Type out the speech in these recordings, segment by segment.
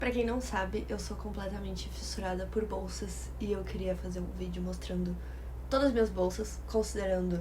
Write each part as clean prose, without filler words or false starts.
Pra quem não sabe, eu sou completamente fissurada por bolsas e eu queria fazer um vídeo mostrando todas as minhas bolsas, considerando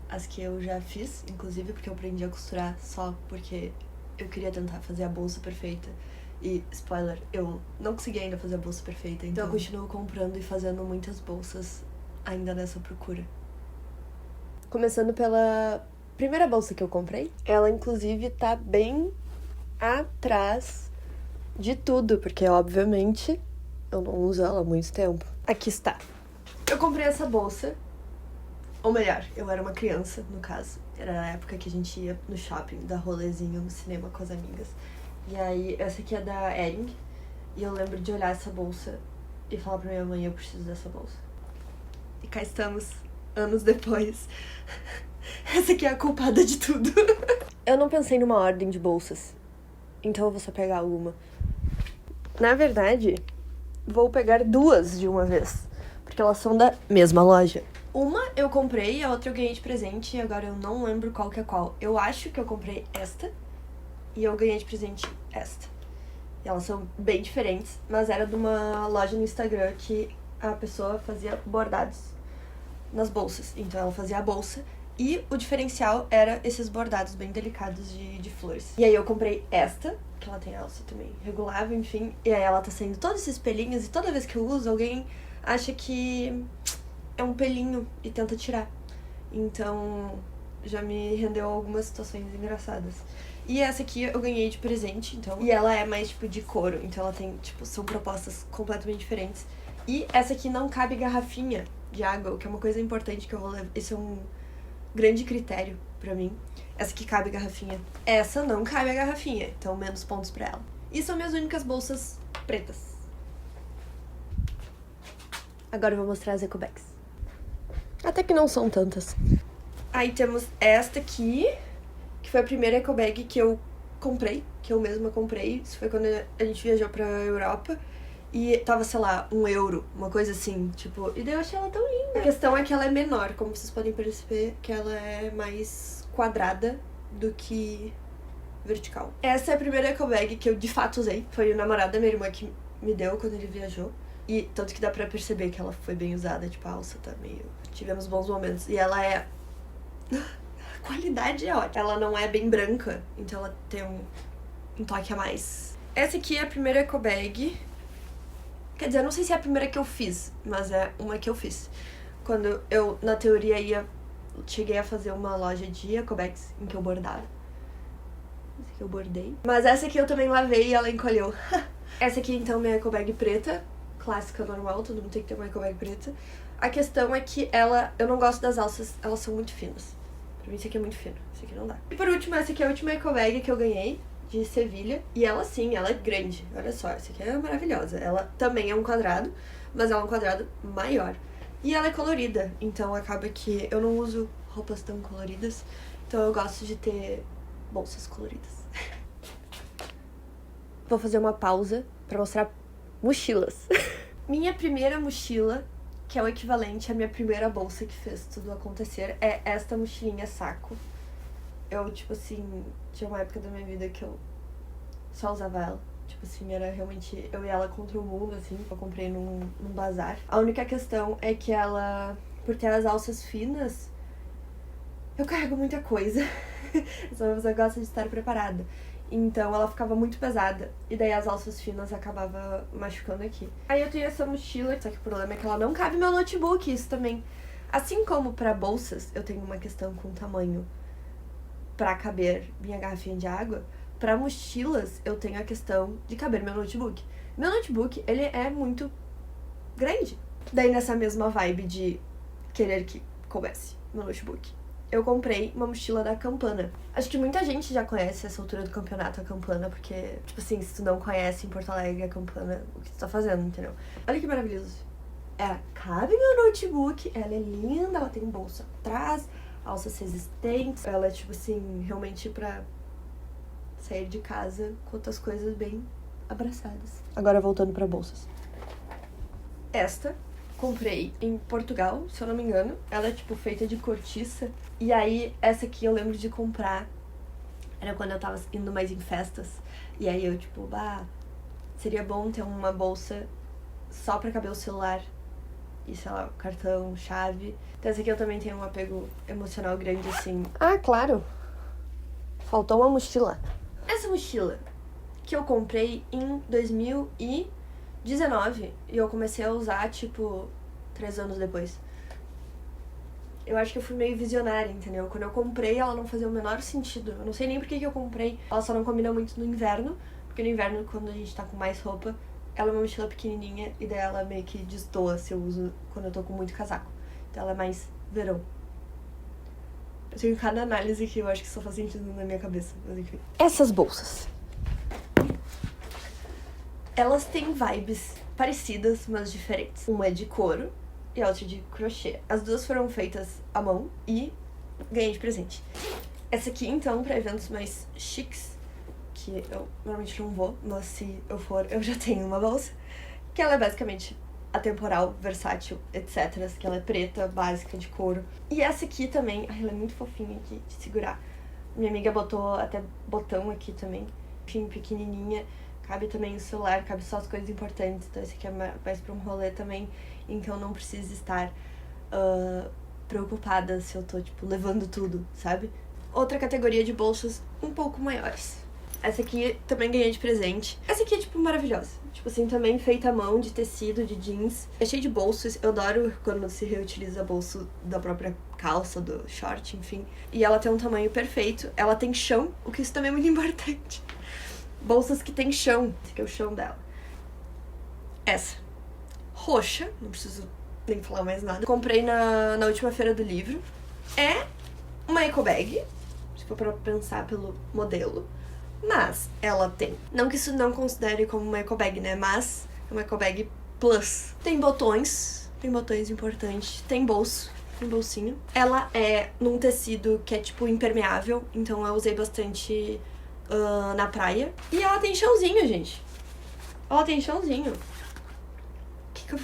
as que eu já fiz, inclusive porque eu aprendi a costurar só porque eu queria tentar fazer a bolsa perfeita. E, spoiler, eu não consegui ainda fazer a bolsa perfeita, então eu continuo comprando e fazendo muitas bolsas ainda nessa procura. Começando pela primeira bolsa que eu comprei. Ela, inclusive, tá bem atrás de tudo, porque, obviamente, eu não uso ela há muito tempo. Aqui está. Eu comprei essa bolsa, ou melhor, eu era uma criança, no caso. Era a época que a gente ia no shopping, dar rolezinho no cinema com as amigas. E aí, essa aqui é da Ering. E eu lembro de olhar essa bolsa e falar pra minha mãe, eu preciso dessa bolsa. E cá estamos, anos depois. Essa aqui é a culpada de tudo. Eu não pensei numa ordem de bolsas, então eu vou só pegar alguma. Na verdade, vou pegar duas de uma vez, porque elas são da mesma loja. Uma eu comprei, a outra eu ganhei de presente, e agora eu não lembro qual que é qual. Eu acho que eu comprei esta, e eu ganhei de presente esta. E elas são bem diferentes, mas era de uma loja no Instagram que a pessoa fazia bordados nas bolsas. Então ela fazia a bolsa e o diferencial era esses bordados bem delicados de flores. E aí eu comprei esta, que ela tem alça também regulável, enfim. E aí ela tá saindo todos esses pelinhos e toda vez que eu uso, alguém acha que é um pelinho e tenta tirar. Então já me rendeu algumas situações engraçadas. E essa aqui eu ganhei de presente, então. E ela é mais, tipo, de couro. Então ela tem, tipo, são propostas completamente diferentes. E essa aqui não cabe garrafinha de água, o que é uma coisa importante que eu vou levar. Esse é um grande critério pra mim. Essa aqui cabe garrafinha. Essa não cabe a garrafinha, então menos pontos pra ela. E são minhas únicas bolsas pretas. Agora eu vou mostrar as ecobags. Até que não são tantas. Aí temos esta aqui, que foi a primeira ecobag que eu comprei, que eu mesma comprei. Isso foi quando a gente viajou pra Europa. E tava, sei lá, €1, uma coisa assim, tipo... E daí eu achei ela tão linda. A questão é que ela é menor, como vocês podem perceber, que ela é mais quadrada do que vertical. Essa é a primeira ecobag que eu de fato usei. Foi o namorado da minha irmã que me deu quando ele viajou. E tanto que dá pra perceber que ela foi bem usada, tipo, a alça tá meio... Tivemos bons momentos. E ela é... A qualidade é ótima. Ela não é bem branca, então ela tem um toque a mais. Essa aqui é a primeira ecobag. Quer dizer, eu não sei se é a primeira que eu fiz, mas é uma que eu fiz. Quando eu, na teoria, cheguei a fazer uma loja de ecobags em que eu bordava. Essa aqui eu bordei. Mas essa aqui eu também lavei e ela encolheu. Essa aqui, então, é minha ecobag preta. Clássica, normal, todo mundo tem que ter uma ecobag preta. A questão é que eu não gosto das alças, elas são muito finas. Pra mim isso aqui é muito fino, isso aqui não dá. E por último, essa aqui é a última ecobag que eu ganhei, de Sevilha. E ela sim, ela é grande. Olha só, essa aqui é maravilhosa. Ela também é um quadrado, mas ela é um quadrado maior. E ela é colorida, então acaba que eu não uso roupas tão coloridas. Então eu gosto de ter bolsas coloridas. Vou fazer uma pausa pra mostrar mochilas. Minha primeira mochila, que é o equivalente à minha primeira bolsa que fez tudo acontecer, é esta mochilinha saco. Eu, tipo assim, tinha uma época da minha vida que eu só usava ela. Tipo assim, era realmente eu e ela contra o mundo, assim. Eu comprei num bazar. A única questão é que ela, por ter as alças finas, eu carrego muita coisa. Eu sou uma pessoa que gosta de estar preparada. Então ela ficava muito pesada. E daí as alças finas acabavam machucando aqui. Aí eu tenho essa mochila, só que o problema é que ela não cabe meu notebook, isso também. Assim como pra bolsas, eu tenho uma questão com tamanho pra caber minha garrafinha de água, pra mochilas eu tenho a questão de caber meu notebook. Meu notebook, ele é muito grande. Daí nessa mesma vibe de querer que coubesse meu notebook, eu comprei uma mochila da Campana. Acho que muita gente já conhece essa altura do campeonato, a Campana, porque, tipo assim, se tu não conhece em Porto Alegre a Campana, o que tu tá fazendo, entendeu? Olha que maravilhoso. Cabe meu notebook, ela é linda, ela tem bolsa atrás, alças resistentes. Ela é, tipo assim, realmente pra sair de casa com outras coisas bem abraçadas. Agora voltando pra bolsas. Esta comprei em Portugal, se eu não me engano. Ela é, tipo, feita de cortiça. E aí, essa aqui eu lembro de comprar. Era quando eu tava indo mais em festas. E aí eu, tipo, seria bom ter uma bolsa só pra caber o celular e, sei lá, cartão, chave. Então essa aqui eu também tenho um apego emocional grande, assim. Ah, claro. Faltou uma mochila. Essa mochila que eu comprei em 2019 e eu comecei a usar, tipo, 3 anos depois. Eu acho que eu fui meio visionária, entendeu? Quando eu comprei, ela não fazia o menor sentido. Eu não sei nem por que eu comprei. Ela só não combina muito no inverno, porque no inverno, quando a gente tá com mais roupa, ela é uma mochila pequenininha e daí ela meio que destoa se eu uso quando eu tô com muito casaco. Então ela é mais verão. Eu tenho cada análise que eu acho que só faz sentido na minha cabeça, mas enfim. Essas bolsas. Elas têm vibes parecidas, mas diferentes. Uma é de couro e a outra de crochê. As duas foram feitas à mão e ganhei de presente. Essa aqui, então, pra eventos mais chiques, que eu normalmente não vou, mas se eu for, eu já tenho uma bolsa. Que ela é basicamente atemporal, versátil, etc. Que ela é preta, básica, de couro. E essa aqui também, ai, ela é muito fofinha aqui de segurar. Minha amiga botou até botão aqui também, enfim, pequenininha. Cabe também o celular, cabe só as coisas importantes. Então esse aqui é mais pra um rolê também, então não preciso estar preocupada se eu tô, tipo, levando tudo, sabe? Outra categoria de bolsas um pouco maiores. Essa aqui também ganhei de presente. Essa aqui é, tipo, maravilhosa. Tipo assim, também feita à mão, de tecido, de jeans. É cheio de bolsos. Eu adoro quando se reutiliza bolso da própria calça, do short, enfim. E ela tem um tamanho perfeito. Ela tem chão, o que isso também é muito importante. Bolsas que tem chão. Esse aqui é o chão dela. Essa. Roxa. Não preciso nem falar mais nada. Comprei na última feira do livro. É uma eco bag. Se for pra pensar pelo modelo. Mas ela tem. Não que isso não considere como uma eco bag, né? Mas é uma eco bag plus. Tem botões. Tem botões importantes. Tem bolso. Tem bolsinho. Ela é num tecido que é tipo impermeável. Então eu usei bastante na praia. E ela tem chãozinho, gente. Ela tem chãozinho. Que eu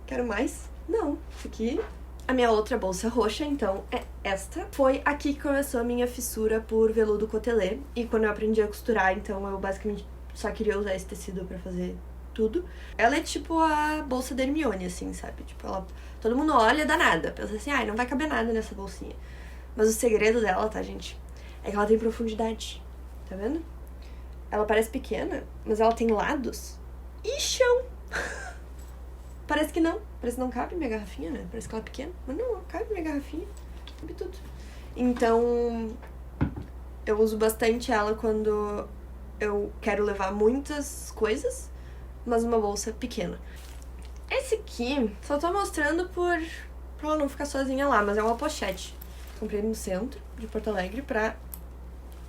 quero mais? Não. Isso aqui. A minha outra bolsa roxa, então, é esta. Foi aqui que começou a minha fissura por veludo cotelê. E quando eu aprendi a costurar, então eu basicamente só queria usar esse tecido pra fazer tudo. Ela é tipo a bolsa da Hermione, assim, sabe? Tipo, ela... todo mundo olha, dá nada. Pensa assim, ai, não vai caber nada nessa bolsinha. Mas o segredo dela, tá, gente? É que ela tem profundidade. Tá vendo? Ela parece pequena, mas ela tem lados e chão. Parece que não. Parece que não cabe minha garrafinha, né? Parece que ela é pequena. Mas não, cabe minha garrafinha. Cabe tudo. Então, eu uso bastante ela quando eu quero levar muitas coisas, mas uma bolsa pequena. Esse aqui, só tô mostrando pra ela não ficar sozinha lá, mas é uma pochete. Comprei no centro de Porto Alegre pra...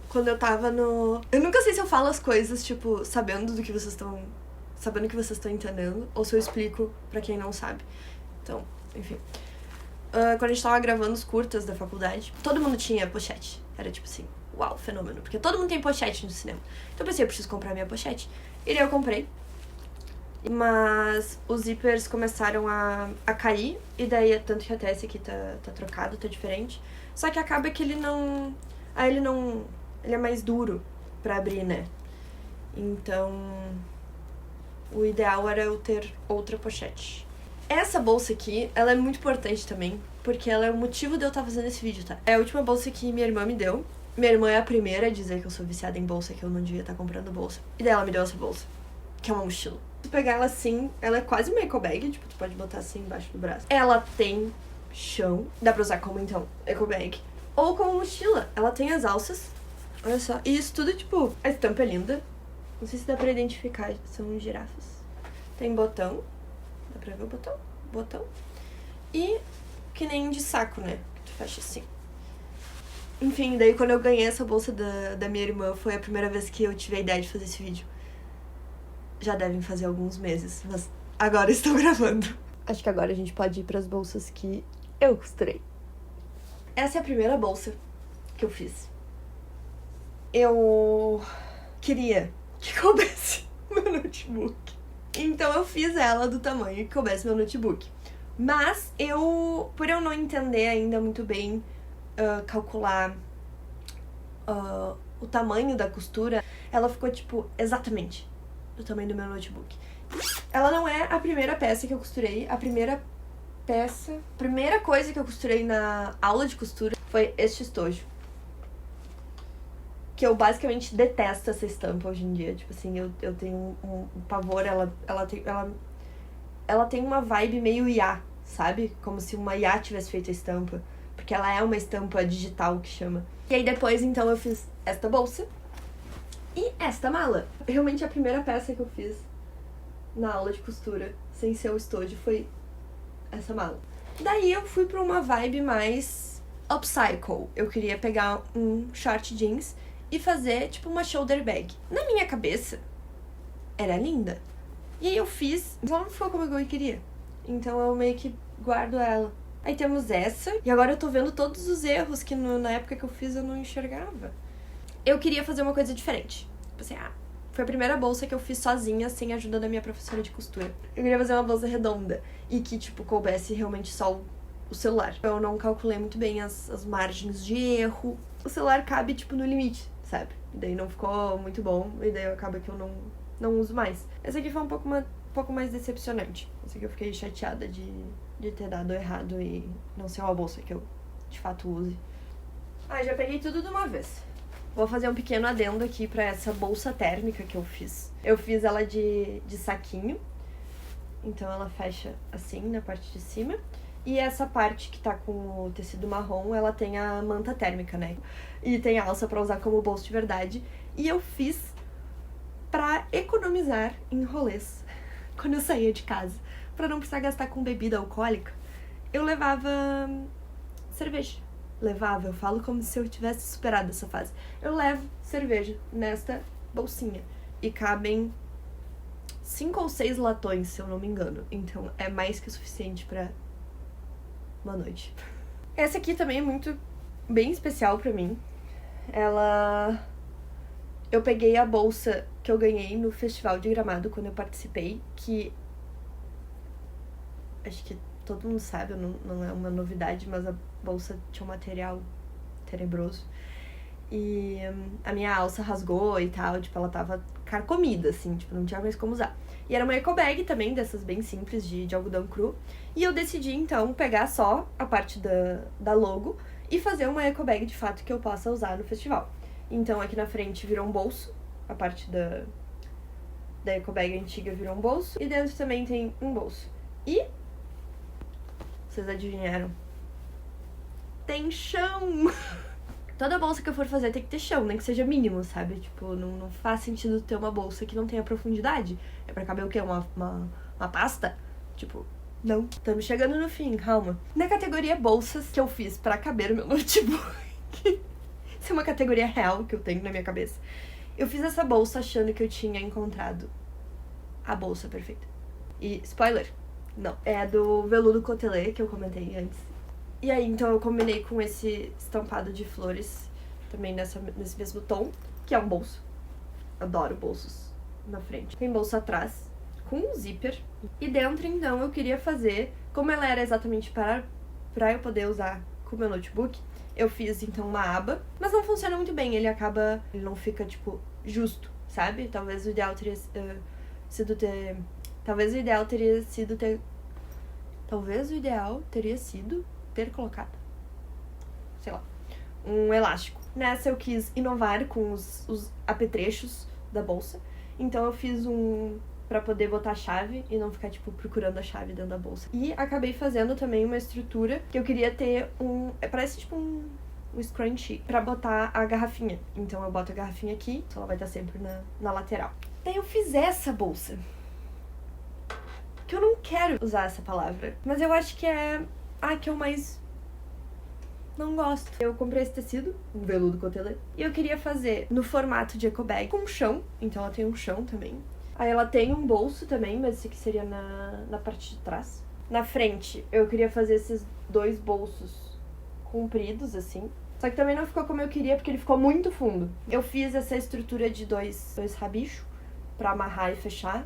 quando eu tava no... Eu nunca sei se eu falo as coisas, tipo, sabendo que vocês estão entendendo, ou se eu explico pra quem não sabe. Então, enfim. Quando a gente tava gravando os curtas da faculdade, todo mundo tinha pochete. Era tipo assim, uau, fenômeno. Porque todo mundo tem pochete no cinema. Então eu pensei, eu preciso comprar minha pochete. E daí eu comprei. Mas os zippers começaram a cair. E daí, tanto que até esse aqui tá trocado, tá diferente. Só que acaba que ele não... ele é mais duro pra abrir, né? Então... o ideal era eu ter outra pochete. Essa bolsa aqui, ela é muito importante também, porque ela é o motivo de eu estar fazendo esse vídeo, tá? É a última bolsa que minha irmã me deu. Minha irmã é a primeira a dizer que eu sou viciada em bolsa, que eu não devia estar comprando bolsa. E daí ela me deu essa bolsa, que é uma mochila. Se pegar ela assim, ela é quase uma eco bag, tipo, tu pode botar assim embaixo do braço. Ela tem chão, dá pra usar como, então, eco bag. Ou como mochila, ela tem as alças, olha só. E isso tudo, tipo, a estampa é linda. Não sei se dá pra identificar, são girafas. Tem botão. Dá pra ver o botão? Botão. E que nem de saco, né? Que tu fecha assim. Enfim, daí quando eu ganhei essa bolsa da minha irmã, foi a primeira vez que eu tive a ideia de fazer esse vídeo. Já devem fazer alguns meses, mas agora estou gravando. Acho que agora a gente pode ir pras bolsas que eu costurei. Essa é a primeira bolsa que eu fiz. Eu queria que coubesse meu notebook. Então eu fiz ela do tamanho que coubesse meu notebook. Mas por eu não entender ainda muito bem calcular o tamanho da costura, ela ficou tipo exatamente do tamanho do meu notebook. Ela não é a primeira peça que eu costurei. A primeira coisa que eu costurei na aula de costura foi este estojo. Que eu basicamente detesto essa estampa hoje em dia. Tipo assim, eu tenho um pavor. Ela tem uma vibe meio IA, sabe? Como se uma IA tivesse feito a estampa. Porque ela é uma estampa digital que chama. E aí depois, então, eu fiz esta bolsa e esta mala. Realmente a primeira peça que eu fiz na aula de costura, sem ser o estojo, foi essa mala. Daí eu fui pra uma vibe mais upcycle. Eu queria pegar um short jeans e fazer, tipo, uma shoulder bag. Na minha cabeça, era linda. E aí eu fiz, mas ela não ficou como eu queria. Então eu meio que guardo ela. Aí temos essa, e agora eu tô vendo todos os erros que na época que eu fiz eu não enxergava. Eu queria fazer uma coisa diferente. Tipo assim, foi a primeira bolsa que eu fiz sozinha, sem a ajuda da minha professora de costura. Eu queria fazer uma bolsa redonda e que, tipo, coubesse realmente só o celular. Eu não calculei muito bem as margens de erro. O celular cabe, tipo, no limite, sabe? E daí não ficou muito bom, e daí acaba que eu não uso mais. Essa aqui foi um pouco mais decepcionante. Essa aqui eu fiquei chateada de ter dado errado e não ser uma bolsa que eu, de fato, use. Já peguei tudo de uma vez. Vou fazer um pequeno adendo aqui pra essa bolsa térmica que eu fiz. Eu fiz ela de saquinho. Então ela fecha assim na parte de cima. E essa parte que tá com o tecido marrom, ela tem a manta térmica, né? E tem a alça pra usar como bolso de verdade. E eu fiz pra economizar em rolês quando eu saía de casa. Pra não precisar gastar com bebida alcoólica, eu levava cerveja. Eu falo como se eu tivesse superado essa fase. Eu levo cerveja nesta bolsinha. E cabem 5 ou 6 latões, se eu não me engano. Então é mais que o suficiente pra uma noite. Essa aqui também é bem especial pra mim. Eu peguei a bolsa que eu ganhei no Festival de Gramado quando eu participei, que acho que todo mundo sabe, não é uma novidade, mas a bolsa tinha um material tenebroso. E a minha alça rasgou e tal, tipo, ela tava carcomida, assim, tipo, não tinha mais como usar. E era uma eco bag também, dessas bem simples, de algodão cru. E eu decidi, então, pegar só a parte da logo e fazer uma eco bag, de fato, que eu possa usar no festival. Então, aqui na frente virou um bolso, a parte da eco bag antiga virou um bolso. E dentro também tem um bolso. E vocês adivinharam? Tem chão! Toda bolsa que eu for fazer tem que ter chão, nem que seja mínimo, sabe? Tipo, não faz sentido ter uma bolsa que não tenha profundidade. É pra caber o quê? Uma pasta? Tipo, não. Estamos chegando no fim, calma. Na categoria bolsas que eu fiz pra caber o meu notebook. Isso é uma categoria real que eu tenho na minha cabeça. Eu fiz essa bolsa achando que eu tinha encontrado a bolsa perfeita. E, spoiler, não. É do veludo cotelê que eu comentei antes. E aí, então, eu combinei com esse estampado de flores, também nesse mesmo tom, que é um bolso. Adoro bolsos na frente. Tem bolso atrás, com um zíper. E dentro, então, eu queria fazer, como ela era exatamente para eu poder usar com o meu notebook, eu fiz, então, uma aba. Mas não funciona muito bem, ele não fica, tipo, justo, sabe? Talvez o ideal teria sido ter colocado, sei lá, um elástico. Nessa eu quis inovar com os apetrechos da bolsa. Então eu fiz pra poder botar a chave e não ficar, tipo, procurando a chave dentro da bolsa. E acabei fazendo também uma estrutura que eu queria ter parece tipo um scrunchie pra botar a garrafinha. Então eu boto a garrafinha aqui, então ela vai estar sempre na lateral. Daí eu fiz essa bolsa. Que eu não quero usar essa palavra, mas eu acho que é que eu mais não gosto. Eu comprei esse tecido, um veludo cotelê, e eu queria fazer no formato de eco bag com chão, então ela tem um chão também. Aí ela tem um bolso também, mas esse aqui seria na parte de trás. Na frente, eu queria fazer esses 2 bolsos compridos, assim. Só que também não ficou como eu queria, porque ele ficou muito fundo. Eu fiz essa estrutura de dois rabichos pra amarrar e fechar,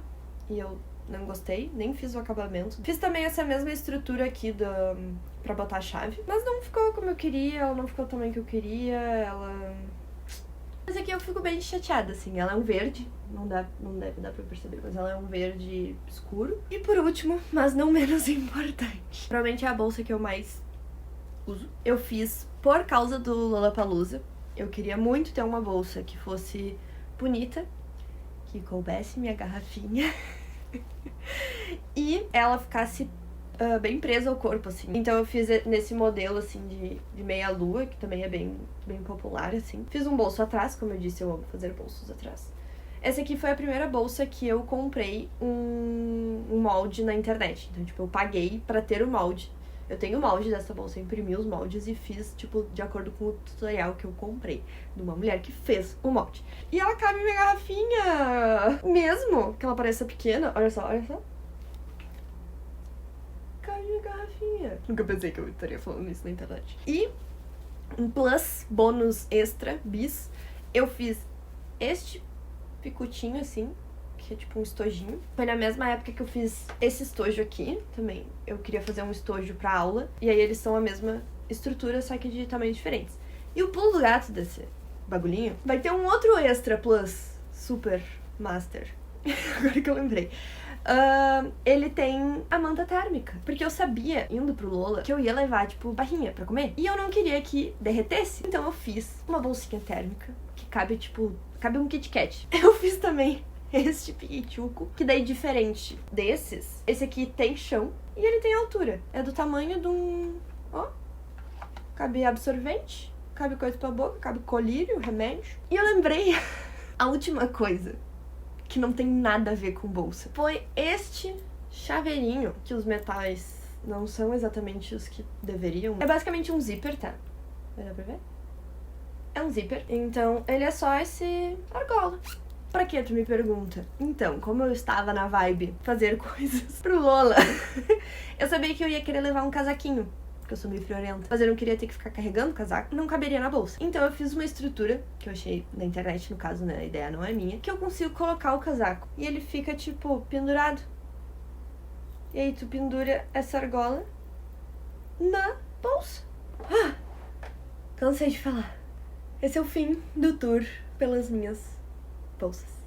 e eu não gostei, nem fiz o acabamento. Fiz também essa mesma estrutura aqui pra botar a chave, mas não ficou como eu queria, ela não ficou também que eu queria, ela Mas aqui eu fico bem chateada, assim. Ela é um verde, não deve dar pra perceber, mas ela é um verde escuro. E por último, mas não menos importante, provavelmente é a bolsa que eu mais uso. Eu fiz por causa do Lollapalooza. Eu queria muito ter uma bolsa que fosse bonita, que coubesse minha garrafinha e ela ficasse bem presa ao corpo, assim. Então eu fiz nesse modelo, assim, de meia-lua, que também é bem popular, assim. Fiz um bolso atrás, como eu disse, eu amo fazer bolsos atrás. Essa aqui foi a primeira bolsa que eu comprei um molde na internet. Então, tipo, eu paguei pra ter o molde. Eu tenho o molde dessa bolsa, eu imprimi os moldes e fiz, tipo, de acordo com o tutorial que eu comprei, de uma mulher que fez o molde. E ela cabe em minha garrafinha! Mesmo que ela pareça pequena, olha só. Cabe minha garrafinha. Nunca pensei que eu estaria falando isso na internet. E um plus, bônus extra, bis, eu fiz este picotinho, assim, que é tipo um estojinho. Foi na mesma época que eu fiz esse estojo aqui, também. Eu queria fazer um estojo pra aula, e aí eles são a mesma estrutura, só que de tamanhos diferentes. E o pulo do gato desse bagulhinho vai ter um outro extra plus, super master, agora que eu lembrei. Ele tem a manta térmica, porque eu sabia, indo pro Lola, que eu ia levar, tipo, barrinha pra comer, e eu não queria que derretesse, então eu fiz uma bolsinha térmica, que cabe, tipo, cabe um Kit Kat. Eu fiz também este piquitiuco, que daí diferente desses, esse aqui tem chão e ele tem altura. É do tamanho de um... ó, cabe absorvente, cabe coisa pra boca, cabe colírio, remédio. E eu lembrei a última coisa, que não tem nada a ver com bolsa, foi este chaveirinho, que os metais não são exatamente os que deveriam. É basicamente um zíper, tá? Vai dar pra ver? É um zíper, então ele é só esse argola. Pra que, tu me pergunta? Então, como eu estava na vibe fazer coisas pro Lola, eu sabia que eu ia querer levar um casaquinho, porque eu sou meio friorenta. Mas eu não queria ter que ficar carregando o casaco, não caberia na bolsa. Então eu fiz uma estrutura, que eu achei na internet, no caso, né, a ideia não é minha, que eu consigo colocar o casaco. E ele fica, tipo, pendurado. E aí tu pendura essa argola na bolsa. Cansei de falar. Esse é o fim do tour pelas minhas bolsas.